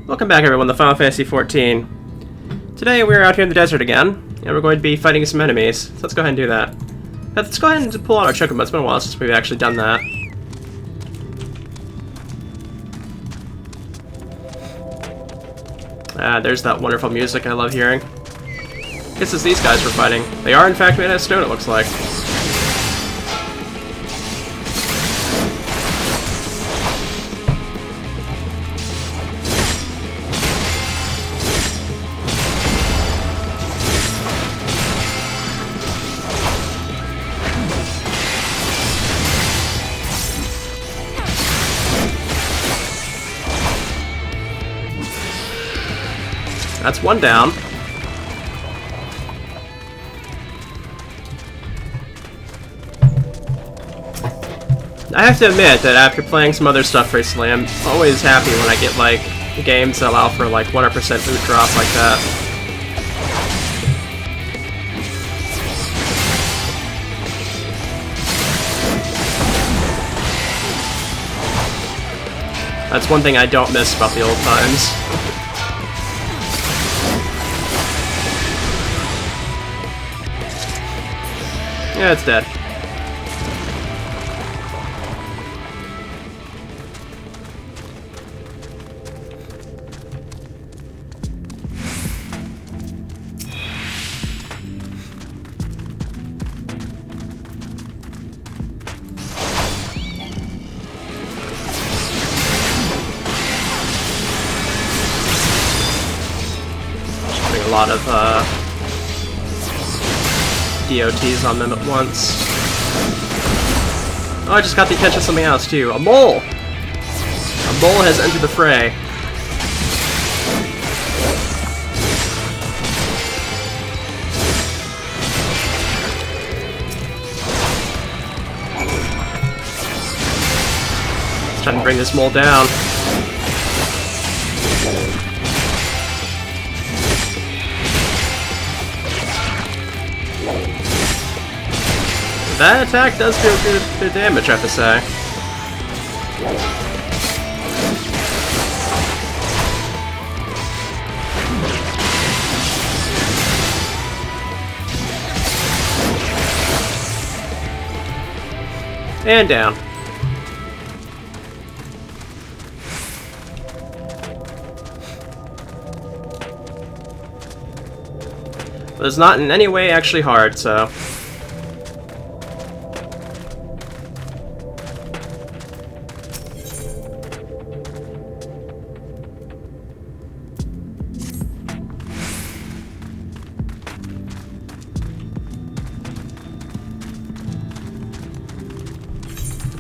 Welcome back everyone to Final Fantasy XIV. Today we're out here in the desert again, and we're going to be fighting some enemies. So let's go ahead and do that. Let's go ahead and pull out our chocobo. It's been a while since we've actually done that. There's that wonderful music I love hearing. This is these guys we're fighting. They are in fact made out of stone, it looks like. That's one down. I have to admit that after playing some other stuff recently, I'm always happy when I get like games that allow for like 100% loot drop like that. That's one thing I don't miss about the old times. Yeah, it's dead. Putting a lot of DOTs on them at once. Oh, I just got the attention of something else too. A mole! A mole has entered the fray. Let's try to bring this mole down. That attack does do good damage, I have to say. And down. But it's not in any way actually hard, so...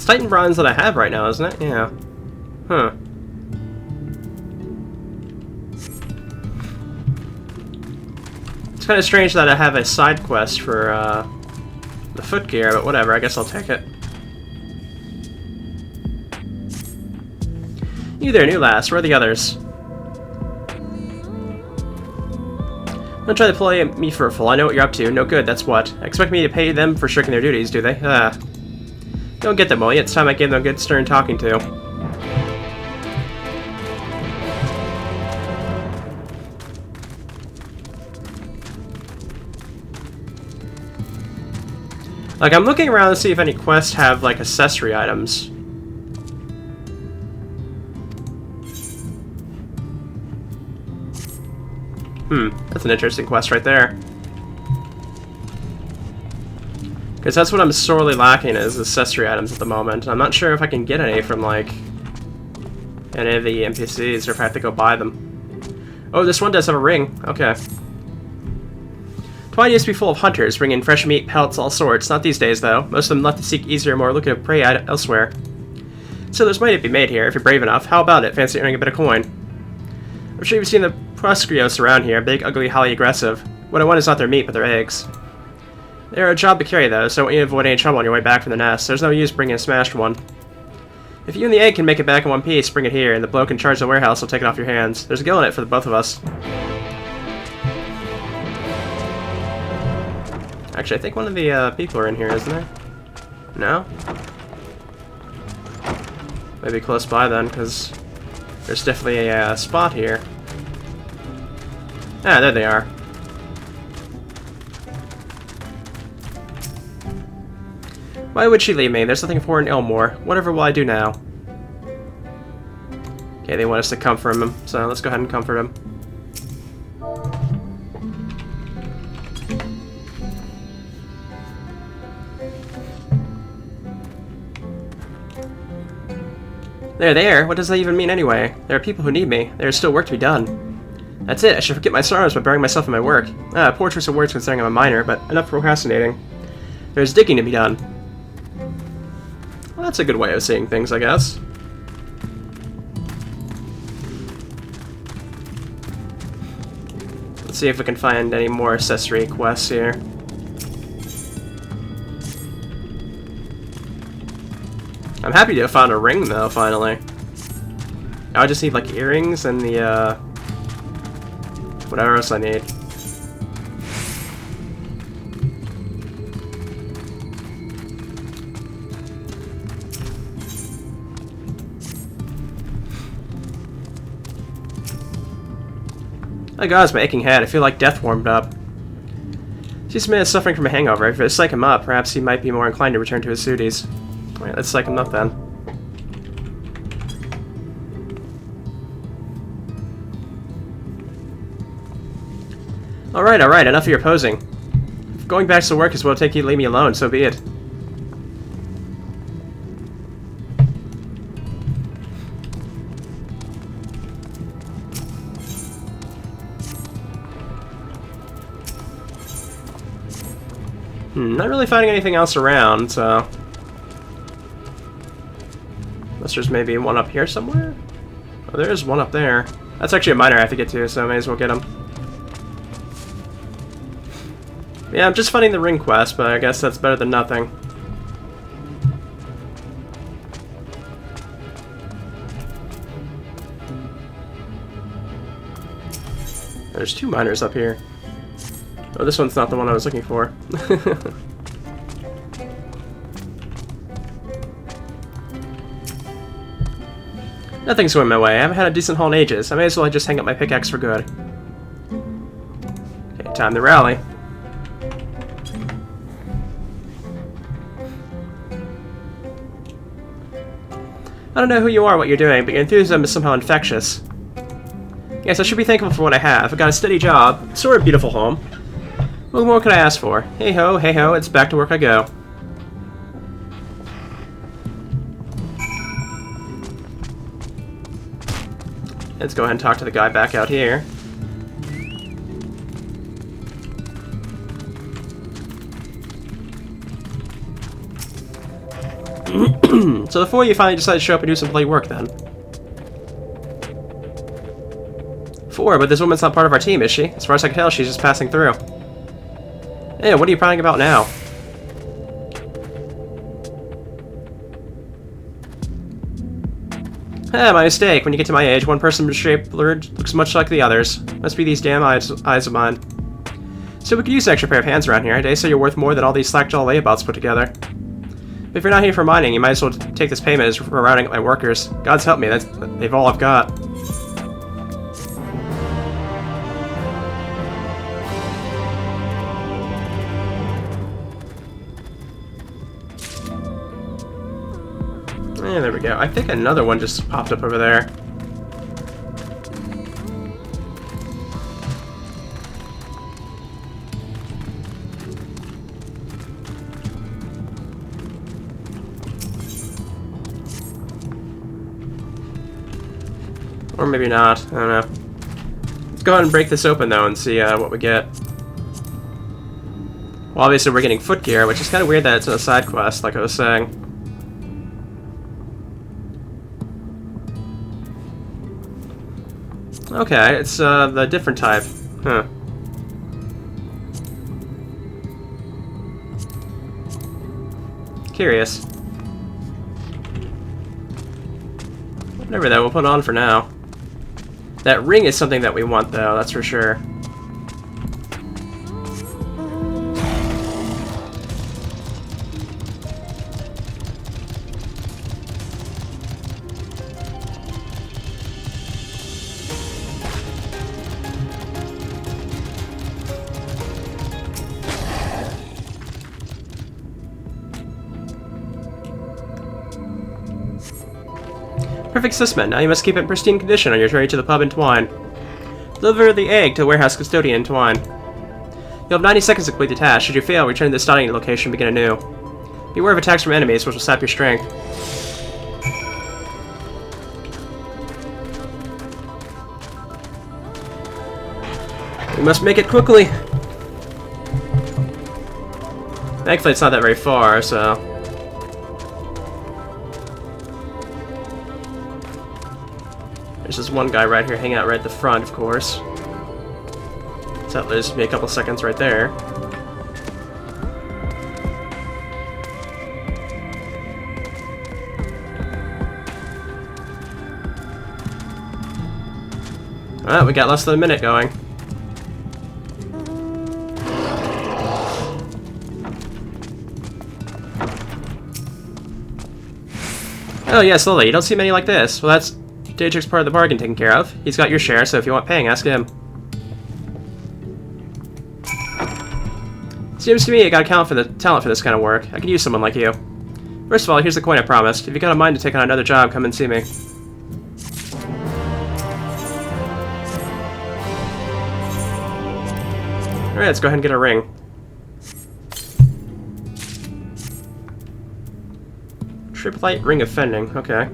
Titan Bronze that I have right now, isn't it? Yeah. Huh. It's kind of strange that I have a side quest for the foot gear, but whatever, I guess I'll take it. You there, new lass. Where are the others? Don't try to play me for a fool. I know what you're up to. No good, that's what. Expect me to pay them for shirking their duties, do they? Don't get them, will you? It's time I gave them a good stern talking to. Like, I'm looking around to see if any quests have, like, accessory items. That's an interesting quest right there. Because that's what I'm sorely lacking is accessory items at the moment. I'm not sure if I can get any from, like, any of the NPCs or if I have to go buy them. Oh, this one does have a ring. Okay. Twine used to be full of hunters, bringing fresh meat, pelts, all sorts. Not these days, though. Most of them left to seek easier, more lucrative prey elsewhere. So there's money to be made here, if you're brave enough. How about it? Fancy earning a bit of coin? I'm sure you've seen the proscrios around here. Big, ugly, highly aggressive. What I want is not their meat, but their eggs. They're a job to carry, though, so I want you to avoid any trouble on your way back from the nest. There's no use bringing a smashed one. If you and the egg can make it back in one piece, bring it here, and the bloke in charge of the warehouse will take it off your hands. There's a gill in it for the both of us. Actually, I think one of the people are in here, isn't there? No? Maybe close by then, because There's definitely a spot here. Ah, there they are. Why would she leave me? There's nothing for in Elmore. Whatever will I do now? Okay, they want us to comfort him, so let's go ahead and comfort him. They're there? What does that even mean anyway? There are people who need me. There is still work to be done. That's it. I should forget my sorrows by burying myself in my work. Poor choice of words considering I'm a minor, but enough procrastinating. There's digging to be done. Well, that's a good way of seeing things, I guess. Let's see if we can find any more accessory quests here. I'm happy to have found a ring, though, finally. Now I just need, like, earrings and the, whatever else I need. Oh god, it's my aching head. I feel like death warmed up. This man is suffering from a hangover. If I psych him up, perhaps he might be more inclined to return to his duties. Alright, let's psych him up then. Alright, enough of your posing. If going back to work is what it'll take you to leave me alone, so be it. Not really finding anything else around, so... Unless there's maybe one up here somewhere? Oh, there is one up there. That's actually a miner I have to get to, so I may as well get him. Yeah, I'm just finding the ring quest, but I guess that's better than nothing. There's two miners up here. Oh, this one's not the one I was looking for. Nothing's going my way. I haven't had a decent haul in ages. I may as well just hang up my pickaxe for good. Okay, time to rally. I don't know who you are or what you're doing, but your enthusiasm is somehow infectious. Yes, I should be thankful for what I have. I've got a steady job, sort of beautiful home. What more could I ask for? Hey ho, it's back to work I go. Let's go ahead and talk to the guy back out here. So the four of you finally decided to show up and do some bloody work then. Four, but this woman's not part of our team, is she? As far as I can tell, she's just passing through. Hey, what are you prying about now? My mistake. When you get to my age, one person's shape looks much like the others. Must be these damn eyes of mine. So we could use an extra pair of hands around here. They say you're worth more than all these slack-jaw layabouts put together. But if you're not here for mining, you might as well take this payment as for rounding up my workers. God's help me, they've all I've got. Yeah, there we go. I think another one just popped up over there. Or maybe not. I don't know. Let's go ahead and break this open, though, and see what we get. Well, obviously we're getting foot gear, which is kind of weird that it's a side quest, like I was saying. Okay, it's the different type. Huh. Curious. Whatever that, we'll put on for now. That ring is something that we want, though, that's for sure. Perfect specimen. Now you must keep it in pristine condition on your journey to the pub in Twine. Deliver the egg to the warehouse custodian in Twine. You'll have 90 seconds to complete the task. Should you fail, return to the starting location and begin anew. Beware of attacks from enemies, which will sap your strength. We must make it quickly! Thankfully it's not that very far, so... There's this one guy right here hanging out right at the front, of course. So that leaves me a couple seconds right there. Alright, we got less than a minute going. Oh yes, Lily, you don't see many like this. Well, that's Dietrich's part of the bargain taken care of. He's got your share, so if you want paying, ask him. Seems to me you gotta count for the talent for this kind of work. I could use someone like you. First of all, here's the coin I promised. If you got a mind to take on another job, come and see me. Alright, let's go ahead and get a ring. Triplite Ring of Fending, okay.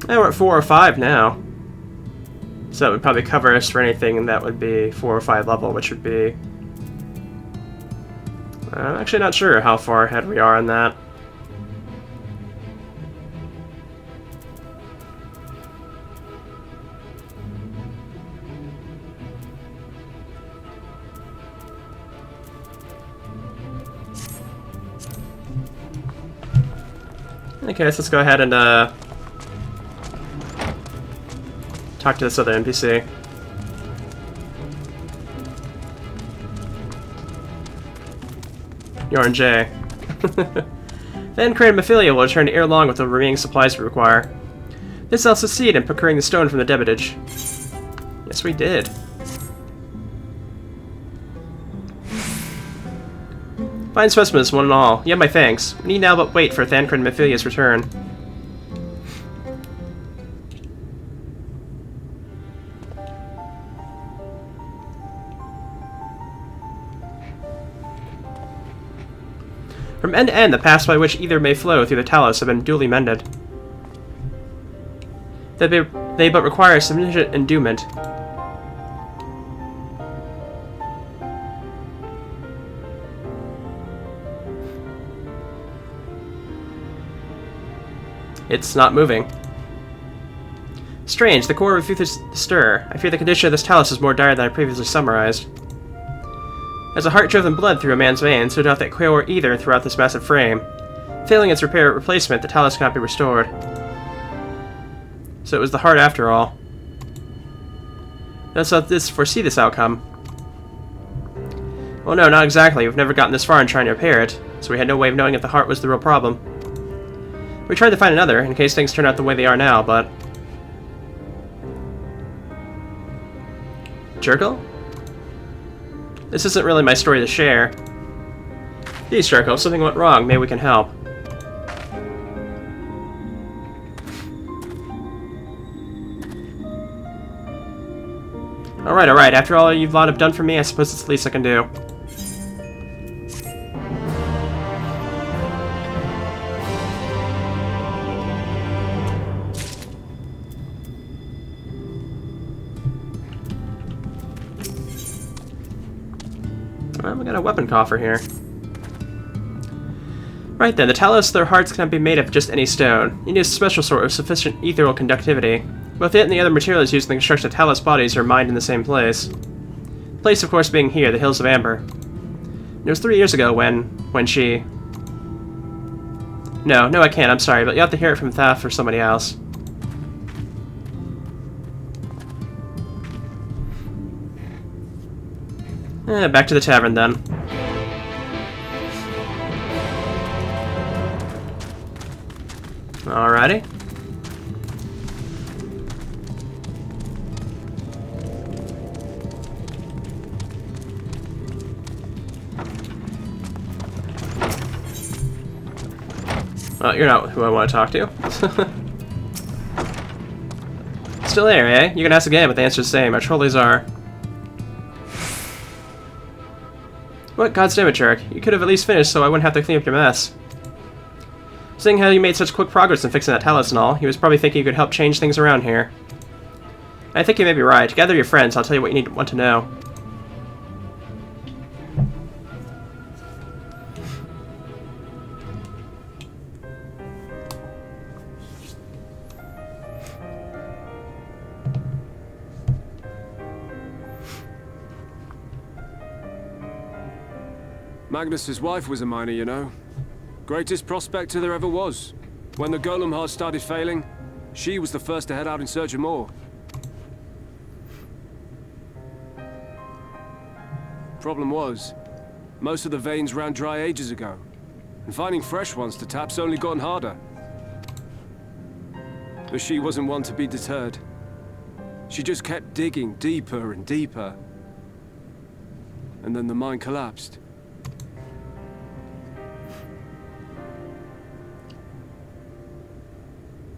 Yeah, we're at 4 or 5 now. So that would probably cover us for anything that would be 4 or 5 level, which would be... I'm actually not sure how far ahead we are on that. Okay, so let's go ahead and talk to this other NPC. Yarn J. Then Kratom Ophelia will return ere long with the remaining supplies we require. This will succeed in procuring the stone from the debitage. Yes, we did. Fine specimens, one and all. You have my thanks. We need now but wait for Thancred Mephilia's return. From end to end, the paths by which either may flow through the talus have been duly mended. They but require sufficient endowment. It's not moving. Strange, the core refuses to stir. I fear the condition of this talus is more dire than I previously summarized. As a heart-driven blood through a man's veins, so doth that core either throughout this massive frame. Failing its repair or replacement, the talus cannot be restored. So it was the heart after all. Let's not foresee this outcome. Well, no, not exactly. We've never gotten this far in trying to repair it, so we had no way of knowing if the heart was the real problem. We tried to find another, in case things turn out the way they are now, but... Jerkle? This isn't really my story to share. Please, Jerkle, if something went wrong, maybe we can help. Alright, after all you've lot have done for me, I suppose it's the least I can do. Well, we got a weapon coffer here. Right then, the talus of their hearts cannot be made of just any stone. You need a special sort of sufficient ethereal conductivity. Both it and the other materials used in the construction of talus bodies are mined in the same place. The place, of course, being here, the Hills of Amber. It was 3 years ago when she... No, I can't, I'm sorry, but you'll have to hear it from Thaf or somebody else. Back to the tavern, then. Alrighty. Well, you're not who I want to talk to. Still there, eh? You can ask again, but the answer's the same. Our trolleys are... What god's damn it, jerk. You could have at least finished so I wouldn't have to clean up your mess. Seeing how you made such quick progress in fixing that talus and all, he was probably thinking you could help change things around here. I think you may be right. Gather your friends, I'll tell you what you want to know. Magnus's wife was a miner, you know. Greatest prospector there ever was. When the golem heart started failing, she was the first to head out in search of more. Problem was, most of the veins ran dry ages ago, and finding fresh ones to tap's only gotten harder. But she wasn't one to be deterred. She just kept digging deeper and deeper. And then the mine collapsed.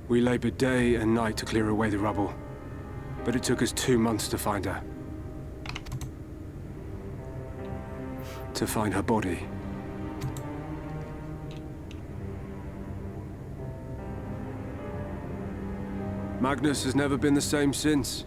We labored day and night to clear away the rubble, but it took us 2 months to find her. To find her body. Magnus has never been the same since.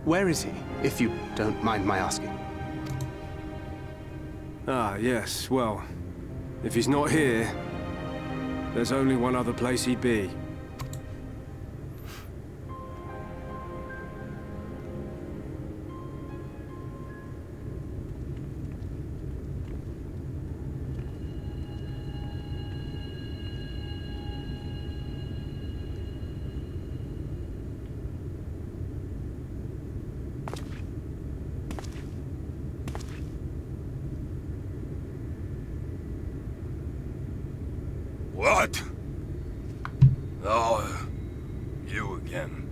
Where is he, if you don't mind my asking? Ah, yes, well, if he's not here, there's only one other place he'd be. What? Oh, you again.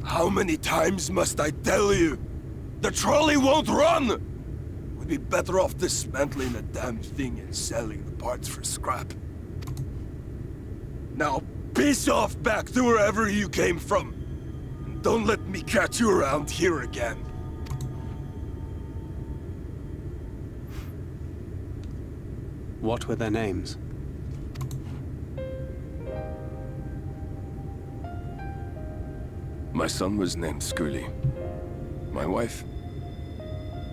How many times must I tell you? The trolley won't run! We'd be better off dismantling the damn thing and selling the parts for scrap. Now, piss off back to wherever you came from. And don't let me catch you around here again. What were their names? My son was named Skuli. My wife,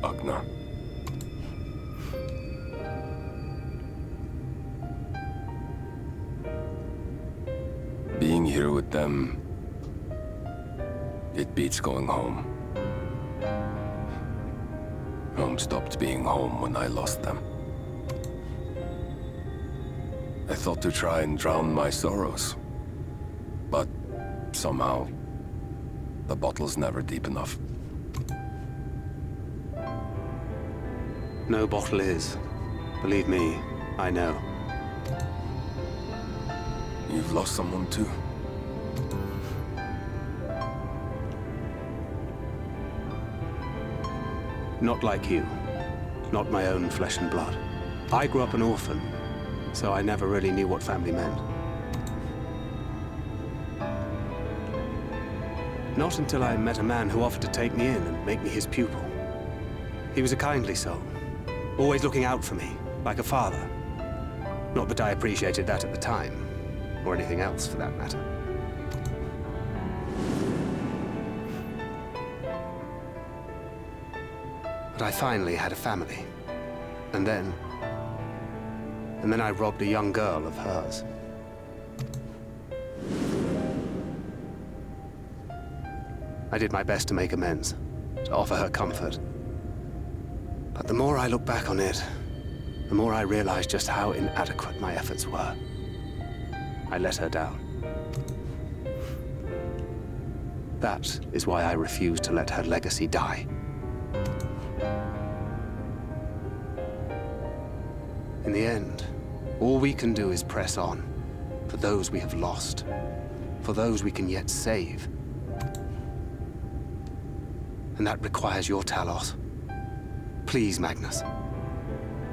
Agna. Being here with them, it beats going home. Home stopped being home when I lost them. I thought to try and drown my sorrows, but somehow the bottle's never deep enough. No bottle is. Believe me, I know. You've lost someone too? Not like you. Not my own flesh and blood. I grew up an orphan, so I never really knew what family meant. Not until I met a man who offered to take me in and make me his pupil. He was a kindly soul, always looking out for me, like a father. Not that I appreciated that at the time, or anything else for that matter. But I finally had a family. And then I robbed a young girl of hers. I did my best to make amends, to offer her comfort. But the more I look back on it, the more I realize just how inadequate my efforts were. I let her down. That is why I refuse to let her legacy die. In the end, all we can do is press on, for those we have lost, for those we can yet save. And that requires your Talos. Please, Magnus.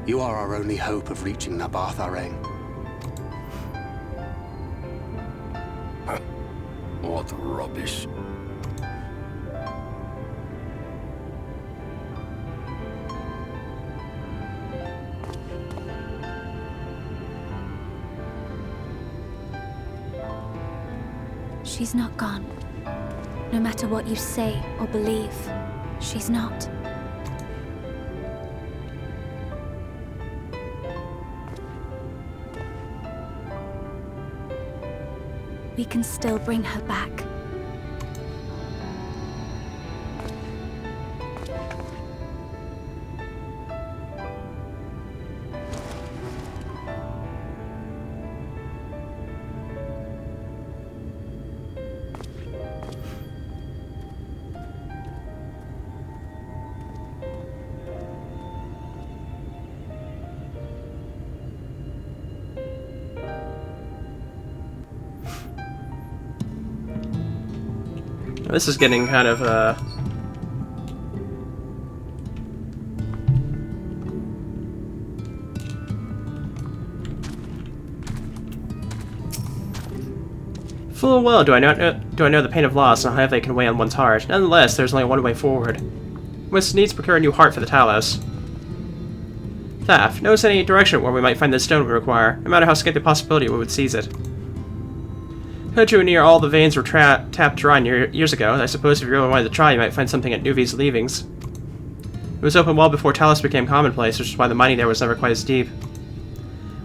You are our only hope of reaching Nabarth Areng. What rubbish. She's not gone. No matter what you say or believe, she's not. We can still bring her back. This is getting kind of, Full well do I know the pain of loss and how heavily it can weigh on one's heart. Nonetheless, there's only one way forward. We must needs procure a new heart for the Talos. Thaf, notice any direction where we might find the stone we require, no matter how slight the possibility we would seize it. Heard you near all the veins were tapped dry years ago, and I suppose if you really wanted to try, you might find something at Nuvi's leavings. It was open well before Talos became commonplace, which is why the mining there was never quite as deep.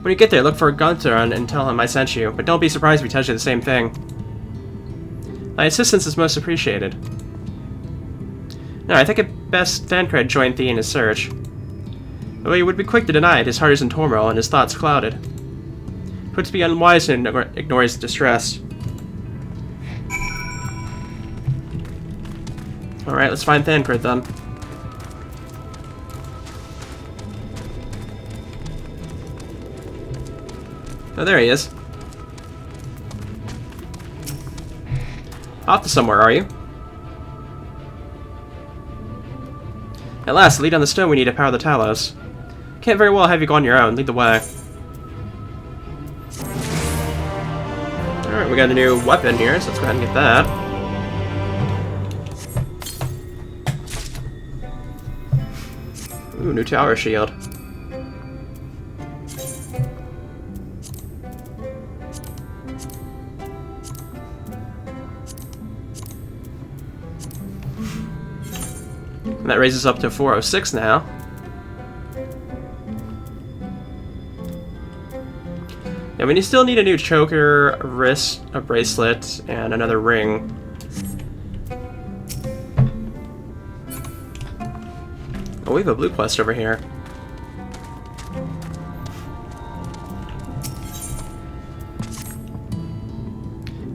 When you get there, look for Gunther and tell him I sent you, but don't be surprised if he tells you the same thing. My assistance is most appreciated. No, I think it best Thancred joined Thee in his search. Though he would be quick to deny it, his heart is in turmoil and his thoughts clouded. It would be unwise to ignore his distress. Alright, let's find Thancred then. Oh, there he is. Off to somewhere, are you? At last, lead on the stone we need to power the Talos. Can't very well have you go on your own. Lead the way. Alright, we got a new weapon here, so let's go ahead and get that. Ooh, new tower shield. And that raises up to 406 now. Yeah, we still need a new choker, a wrist, a bracelet, and another ring. Oh, we have a blue quest over here.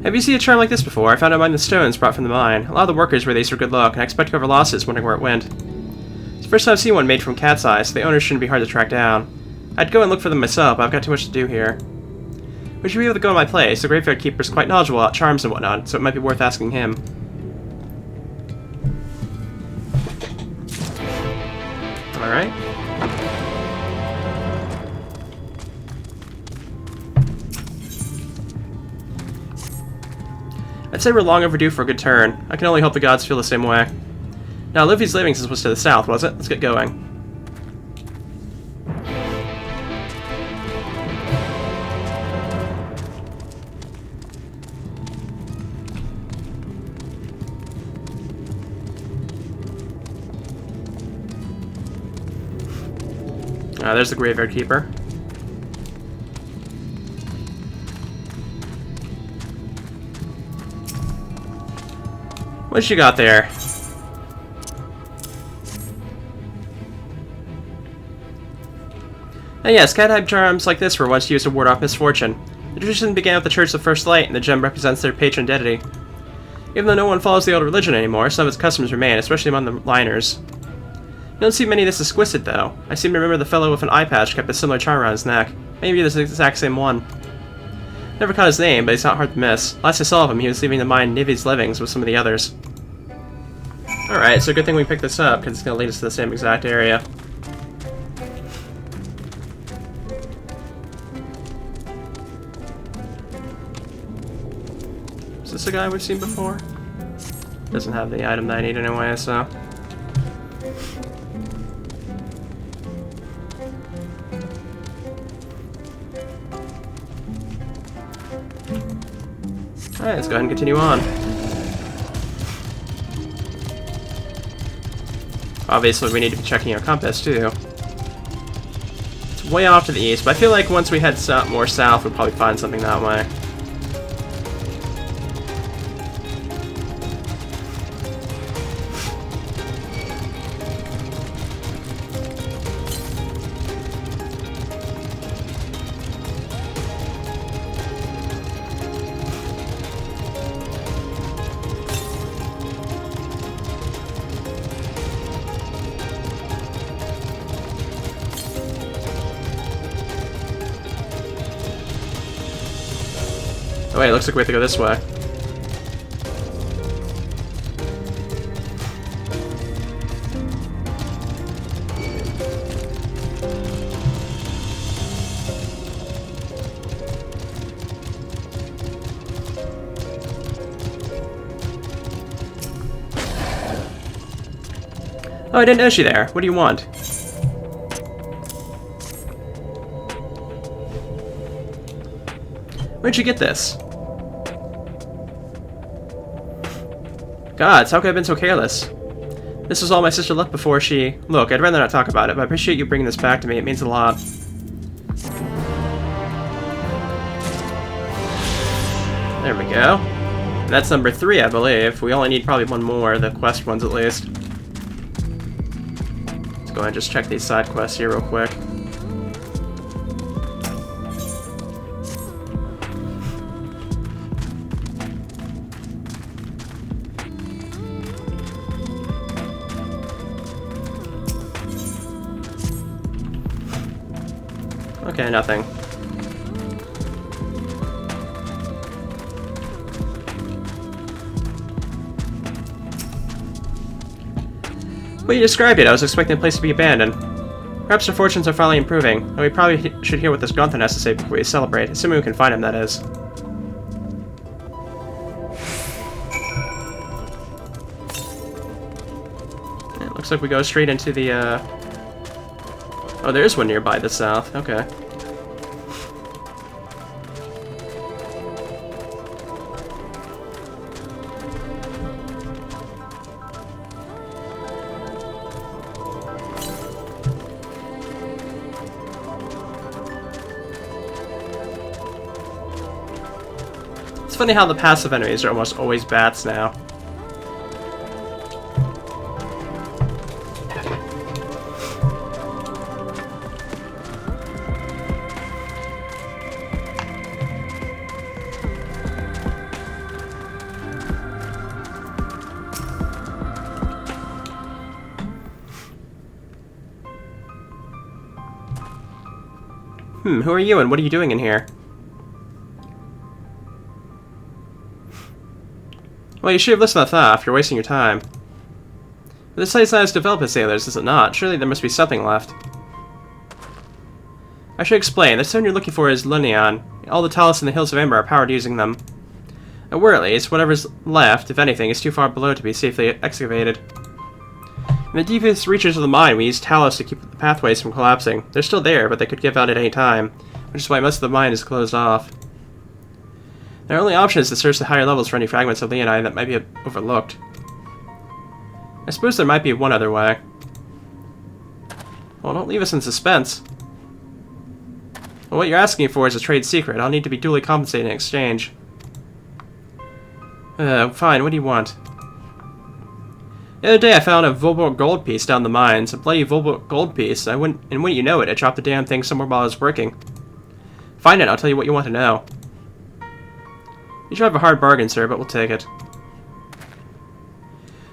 Have you seen a charm like this before? I found it among the stones brought from the mine. A lot of the workers were these for good luck, and I expect to cover losses wondering where it went. It's the first time I've seen one made from cat's eye, so the owners shouldn't be hard to track down. I'd go and look for them myself, but I've got too much to do here. We should be able to go to my place. The graveyard keeper's quite knowledgeable about charms and whatnot, so it might be worth asking him. Alright. I'd say we're long overdue for a good turn. I can only hope the gods feel the same way. Now, Livy's Livings was to the south, was it? Let's get going. There's the graveyard keeper. What you got there? And yes, cat-type charms like this were once used to ward off misfortune. The tradition began with the Church of First Light, and the gem represents their patron deity. Even though no one follows the old religion anymore, some of its customs remain, especially among the liners. You don't see many of this exquisite, though. I seem to remember the fellow with an eye patch kept a similar charm around his neck. Maybe this is the exact same one. Never caught his name, but he's not hard to miss. Last I saw of him, he was leaving the mine Nivi's Livings with some of the others. Alright, so good thing we picked this up, because it's going to lead us to the same exact area. Is this a guy we've seen before? Doesn't have the item that I need anyway, so... Alright, let's go ahead and continue on. Obviously, we need to be checking our compass, too. It's way off to the east, but I feel like once we head more south, we'll probably find something that way. Oh wait, looks like we have to go this way. Oh, I didn't know she there. What do you want? Where'd you get this? Gods, how could I have been so careless? This was all my sister left before she... Look, I'd rather not talk about it, but I appreciate you bringing this back to me. It means a lot. There we go. And that's number 3, I believe. We only need probably one more, the quest ones at least. Let's go ahead and just check these side quests here real quick. Okay, nothing. Well, you described it. I was expecting the place to be abandoned. Perhaps our fortunes are finally improving, and we probably should hear what this Gunther has to say before we celebrate, assuming we can find him, that is. It looks like we go straight into the, Oh, there is one nearby the south. Okay. It's funny how the passive enemies are almost always bats now. Who are you and what are you doing in here? Well, you should have listened to that. You're wasting your time. But this place has developed as sailors, is it not? Surely there must be something left. I should explain. The stone you're looking for is Lunion. All the talus in the Hills of Amber are powered using them. At where at least, whatever's left, if anything, is too far below to be safely excavated. In the deepest reaches of the mine, we use talus to keep the pathways from collapsing. They're still there, but they could give out at any time, which is why most of the mine is closed off. Their only option is to search the higher levels for any fragments of Leonine that might be overlooked. I suppose there might be one other way. Well, don't leave us in suspense. Well, what you're asking for is a trade secret. I'll need to be duly compensated in exchange. Fine, what do you want? The other day I found a Volborg gold piece down the mines. A bloody Volborg gold piece. And wouldn't you know it, I dropped the damn thing somewhere while I was working. Find it, I'll tell you what you want to know. You should have a hard bargain, sir, but we'll take it.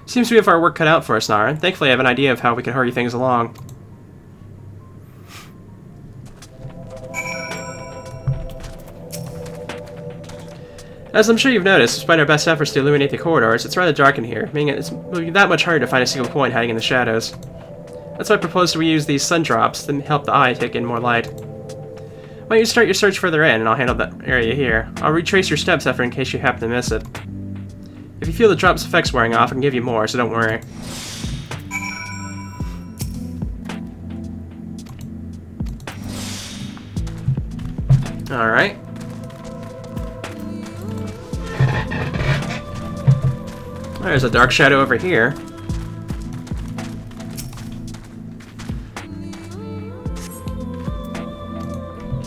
Seems we have our work cut out for us, Nara. Thankfully I have an idea of how we can hurry things along. As I'm sure you've noticed, despite our best efforts to illuminate the corridors, it's rather dark in here, meaning it will be that much harder to find a single point hiding in the shadows. That's why I propose we use these sun drops to help the eye take in more light. Why don't you start your search further in, and I'll handle that area here. I'll retrace your steps after in case you happen to miss it. If you feel the drop's effects wearing off, I can give you more, so don't worry. Alright. There's a dark shadow over here.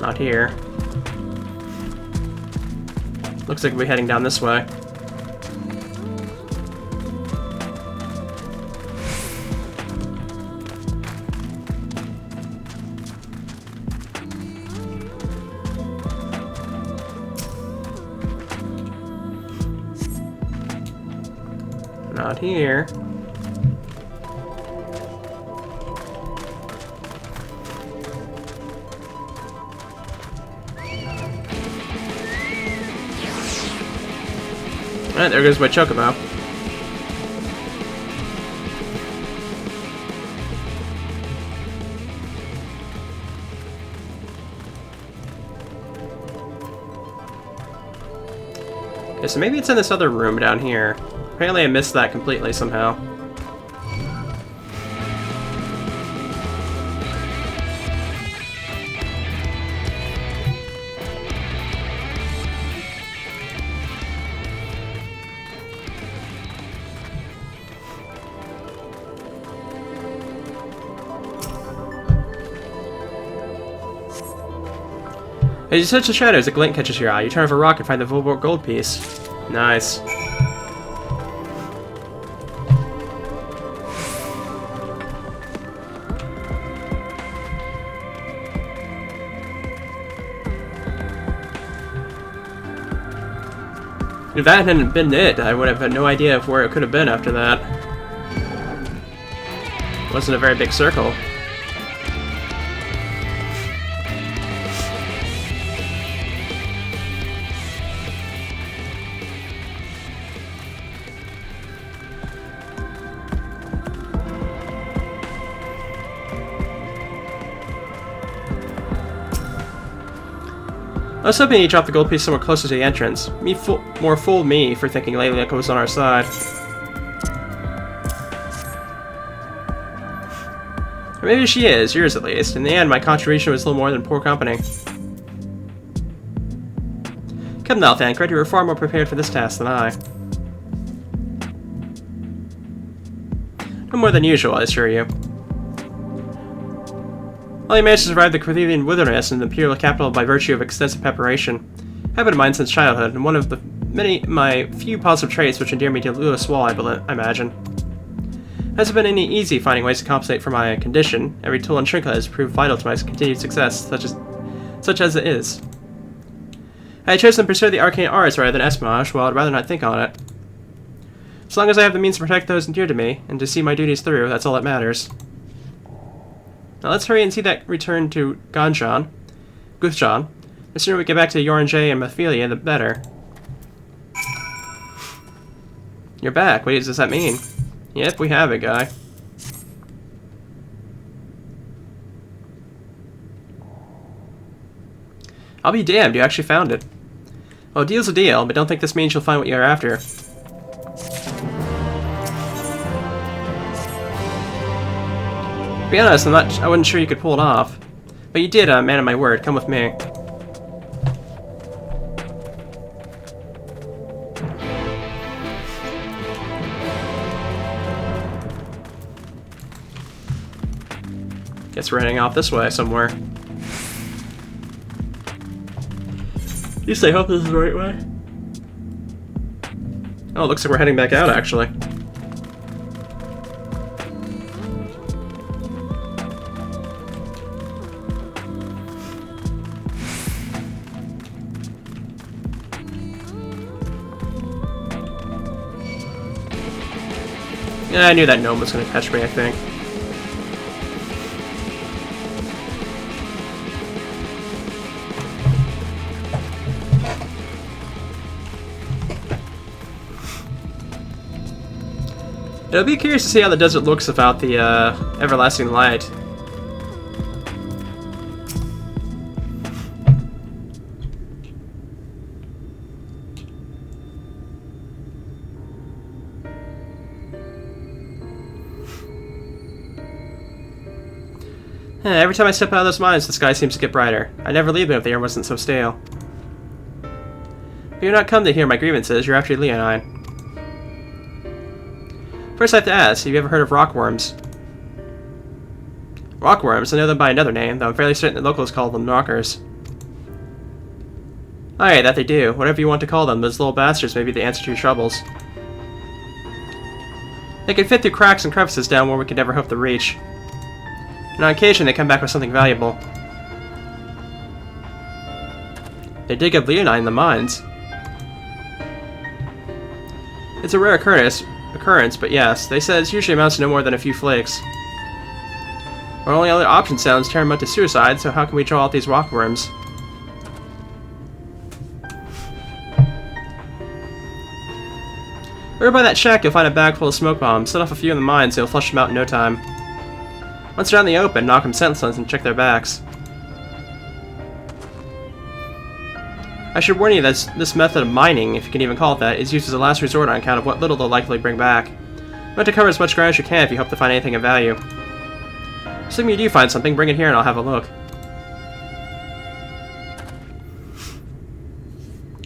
Not here. Looks like we'll be heading down this way. Not here. Alright, there goes my chocobo. Okay, so maybe it's in this other room down here. Apparently I missed that completely somehow. As you search the shadows, a glint catches your eye. You turn over a rock and find the Volborg gold piece. Nice. If that hadn't been it, I would have had no idea of where it could have been after that. It wasn't a very big circle. I was hoping he'd drop the gold piece somewhere closer to the entrance. More fooled me for thinking Leylek was on our side. Or maybe she is, yours at least. In the end, my contribution was little more than poor company. Come now, Thancred, you were far more prepared for this task than I. No more than usual, I assure you. Well, I managed to survive the Corthelian wilderness in the imperial capital by virtue of extensive preparation. Habit of mine since childhood, and one of my few positive traits which endear me to Lewis Wall, I imagine. It hasn't been any easy finding ways to compensate for my condition. Every tool and trinket has proved vital to my continued success, such as it is. I had chosen to pursue the arcane arts rather than espionage, well, I'd rather not think on it. As long as I have the means to protect those endear to me, and to see my duties through, that's all that matters. Now let's hurry and see that return to Guthjon. The sooner we get back to Yoranjay and Mephilia, the better. You're back. What does that mean? Yep, we have it, guy. I'll be damned, you actually found it. Well, a deal's a deal, but don't think this means you'll find what you're after. To be honest, I wasn't sure you could pull it off. But you did, man of my word. Come with me. Guess we're heading off this way somewhere. At least I hope this is the right way. Oh, it looks like we're heading back out, actually. Yeah, I knew that gnome was going to catch me, I think. I'd be curious to see how the desert looks without the everlasting light. Every time I step out of those mines, the sky seems to get brighter. I'd never leave them if the air wasn't so stale. But you're not come to hear my grievances, you're after Leonine. First I have to ask, have you ever heard of rockworms? Rockworms? I know them by another name, though I'm fairly certain the locals call them knockers. Aye, that they do. Whatever you want to call them, those little bastards may be the answer to your troubles. They can fit through cracks and crevices down where we could never hope to reach. And on occasion, they come back with something valuable. They dig up Leonine in the mines. It's a rare occurrence, but yes, they said it usually amounts to no more than a few flakes. Our only other option sounds tantamount to suicide, so how can we draw out these rockworms? Over by that shack, you'll find a bag full of smoke bombs. Set off a few in the mines, so you'll flush them out in no time. Once they're out in the open, knock them senseless and check their backs. I should warn you that this method of mining, if you can even call it that, is used as a last resort on account of what little they'll likely bring back. You want to cover as much ground as you can if you hope to find anything of value. Assuming you do find something, bring it here and I'll have a look.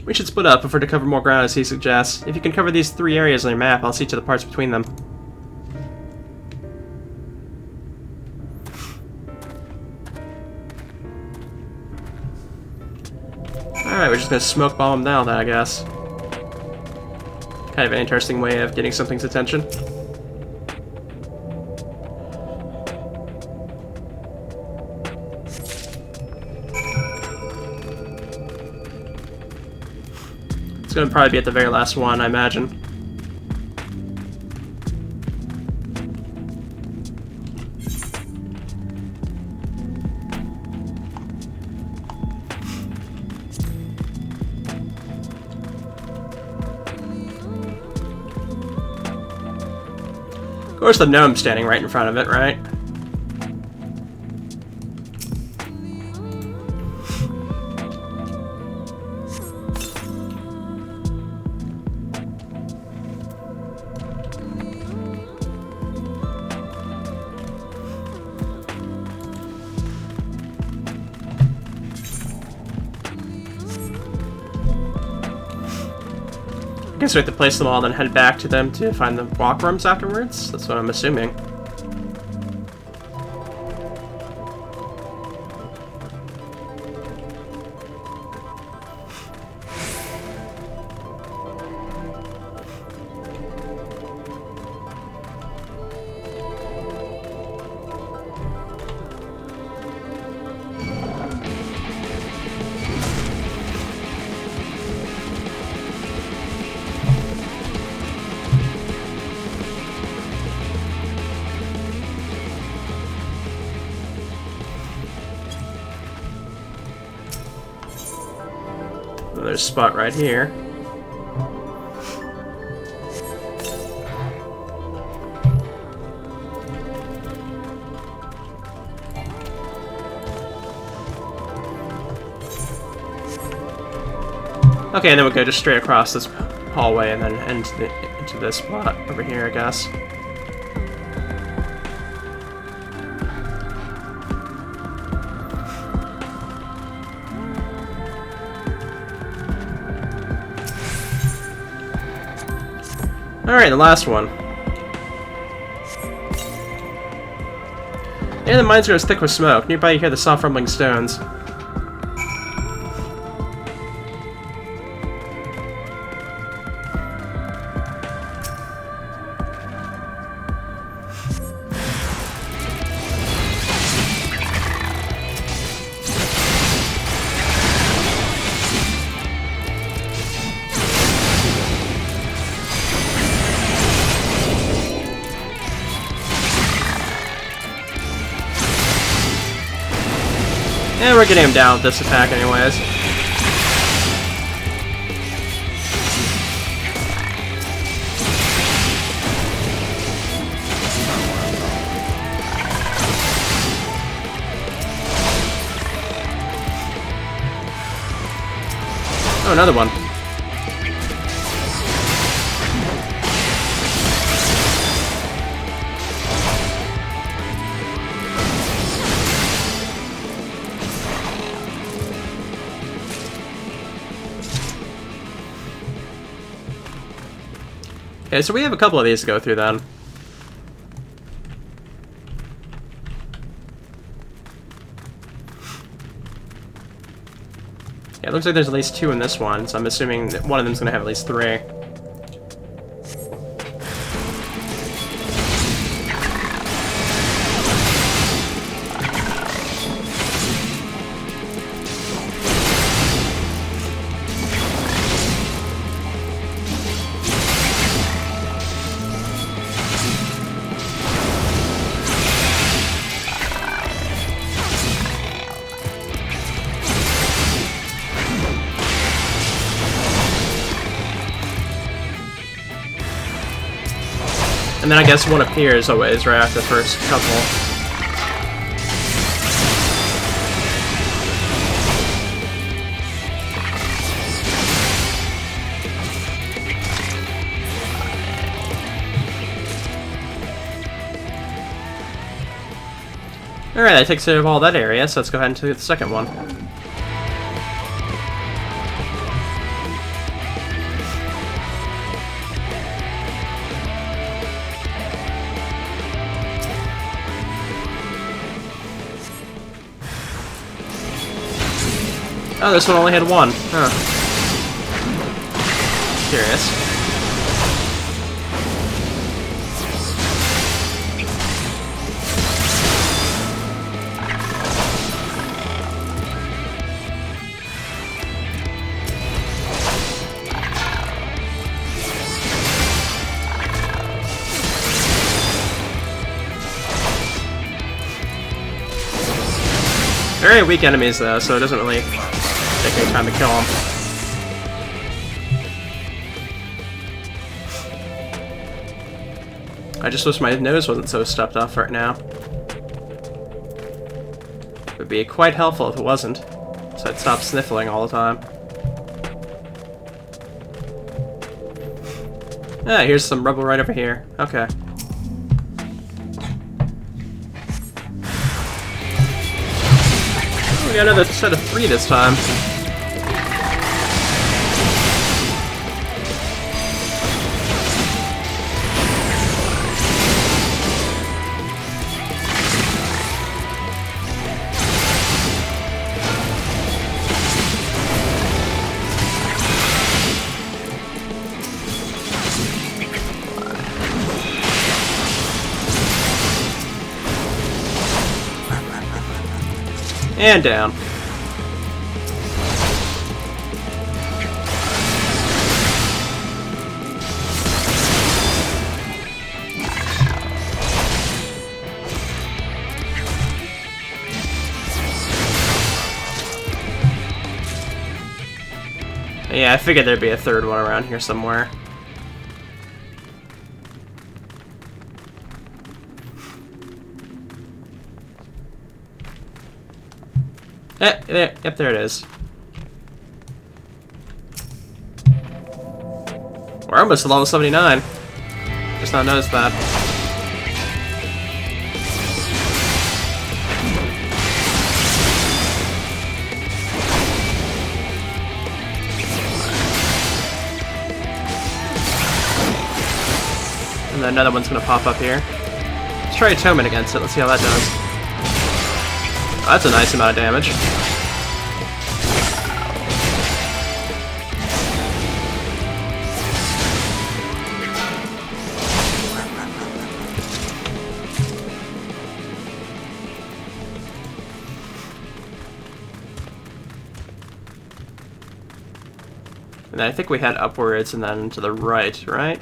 We should split up, prefer to cover more ground as he suggests. If you can cover these 3 areas on your map, I'll see to the parts between them. Alright, we're just gonna smoke bomb him now then, I guess. Kind of an interesting way of getting something's attention. It's gonna probably be at the very last one, I imagine. Of course the gnome's standing right in front of it, right? I guess we have to place them all, then head back to them to find the rockworms afterwards? That's what I'm assuming. There's a spot right here. Okay, and then we'll go just straight across this hallway and then into this spot over here, I guess. Alright, the last one. And the mines grows thick with smoke. Nearby you hear the soft rumbling stones. And we're getting him down with this attack anyways. Oh, another one. Okay, so we have a couple of these to go through then. Yeah, it looks like there's at least 2 in this one, so I'm assuming that one of them's gonna have at least 3. And then I guess one appears always right after the first couple. Alright, that takes care of all that area, so let's go ahead and do the second one. Oh, this one only had 1. Huh. Curious. Very weak enemies though, so it doesn't really take any time to kill them. I just wish my nose wasn't so stuffed off right now. It would be quite helpful if it wasn't, so I'd stop sniffling all the time. Ah, here's some rubble right over here. Okay. Oh, we got another set of 3 this time. And down. Yeah, I figured there'd be a third one around here somewhere. Yep, there it is. We're almost to level 79. Just not noticed that. And then another one's gonna pop up here. Let's try Atonement against it. Let's see how that does. Oh, that's a nice amount of damage. And then I think we head upwards and then to the right, right?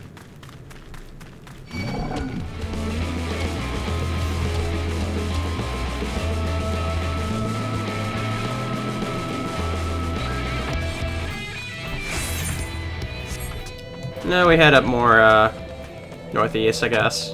No, we head up more, northeast, I guess.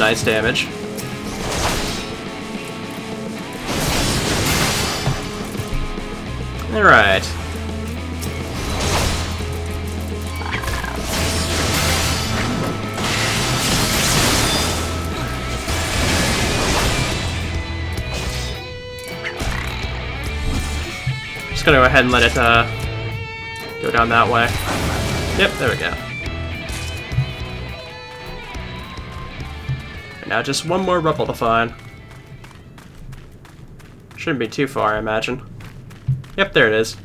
nice damage. Alright. Just gonna go ahead and let it go down that way. Yep, there we go. And now just one more rebel to find. Shouldn't be too far, I imagine. Yep, there it is.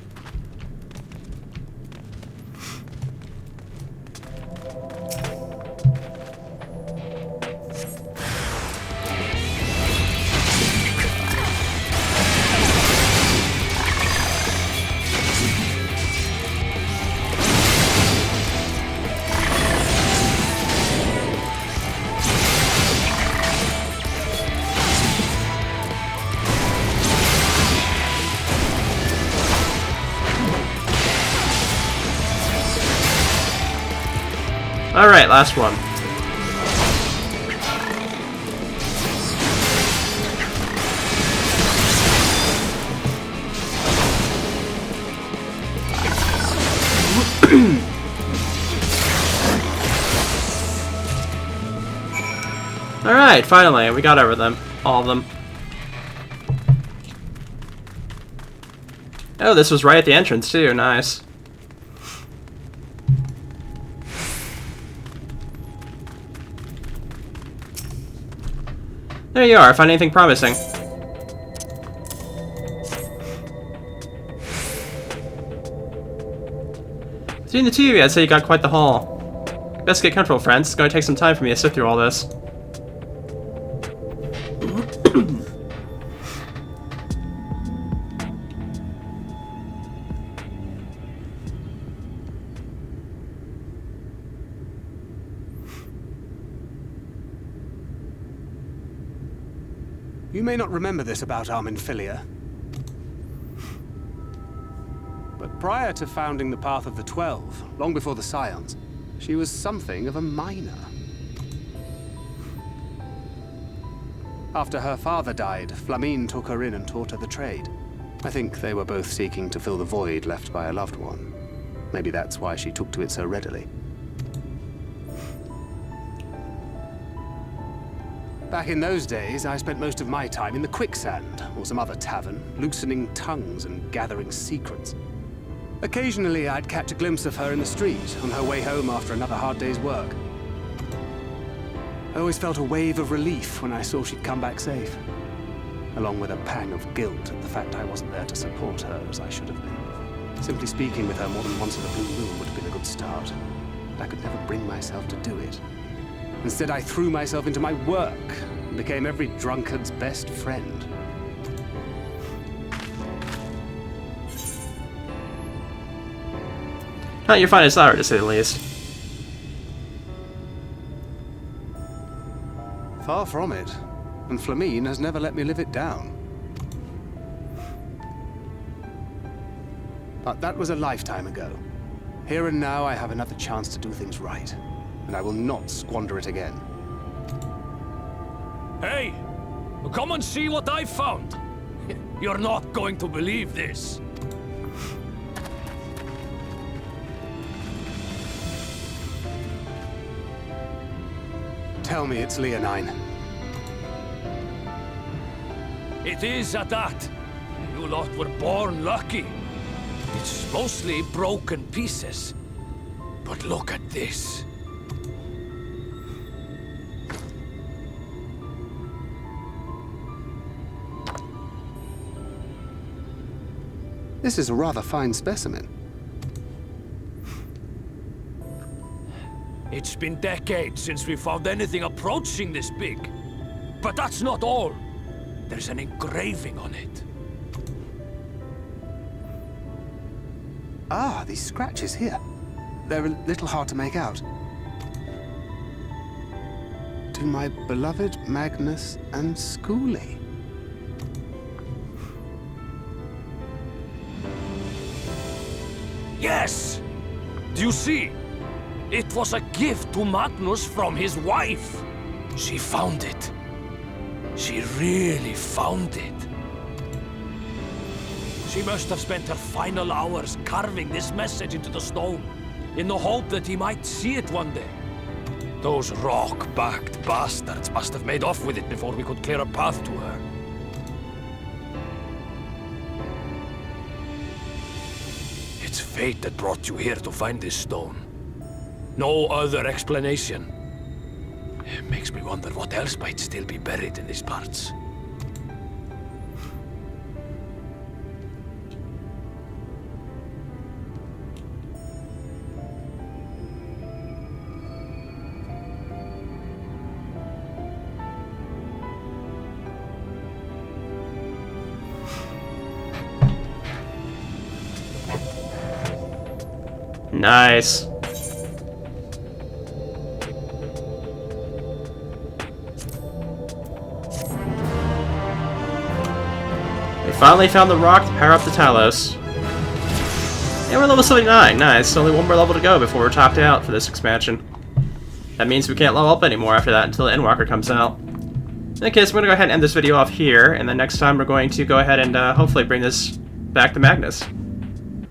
Alright, last one. Alright, finally, we got over them. All of them. Oh, this was right at the entrance, too. Nice. There you are, find anything promising. Between the two of you, I'd say you got quite the haul. Best get comfortable, friends. It's going to take some time for me to sift through all this. You may not remember this about Arminfilia, but prior to founding the Path of the 12, long before the Scions, she was something of a miner. After her father died, Flamine took her in and taught her the trade. I think they were both seeking to fill the void left by a loved one. Maybe that's why she took to it so readily. Back in those days, I spent most of my time in the Quicksand, or some other tavern, loosening tongues and gathering secrets. Occasionally, I'd catch a glimpse of her in the street, on her way home after another hard day's work. I always felt a wave of relief when I saw she'd come back safe, along with a pang of guilt at the fact I wasn't there to support her as I should have been. Simply speaking with her more than once in a blue moon would have been a good start, but I could never bring myself to do it. Instead, I threw myself into my work and became every drunkard's best friend. Not your finest hour, to say the least. Far from it, and Flamine has never let me live it down. But that was a lifetime ago. Here and now, I have another chance to do things right, and I will not squander it again. Hey! Come and see what I found! You're not going to believe this. Tell me it's Leonine. It is at that. You lot were born lucky. It's mostly broken pieces. But look at this. This is a rather fine specimen. It's been decades since we found anything approaching this big. But that's not all. There's an engraving on it. Ah, these scratches here. They're a little hard to make out. To my beloved Magnus and Schoolie. Yes! Do you see? It was a gift to Magnus from his wife. She found it. She really found it. She must have spent her final hours carving this message into the stone, in the hope that he might see it one day. Those rock-backed bastards must have made off with it before we could clear a path to her. It's fate that brought you here to find this stone. No other explanation. It makes me wonder what else might still be buried in these parts. Nice. We finally found the rock to power up the Talos. And we're level 79, nice. Only one more level to go before we're topped out for this expansion. That means we can't level up anymore after that until the Endwalker comes out. Okay, so we're gonna go ahead and end this video off here, and then next time we're going to go ahead and hopefully bring this back to Magnus.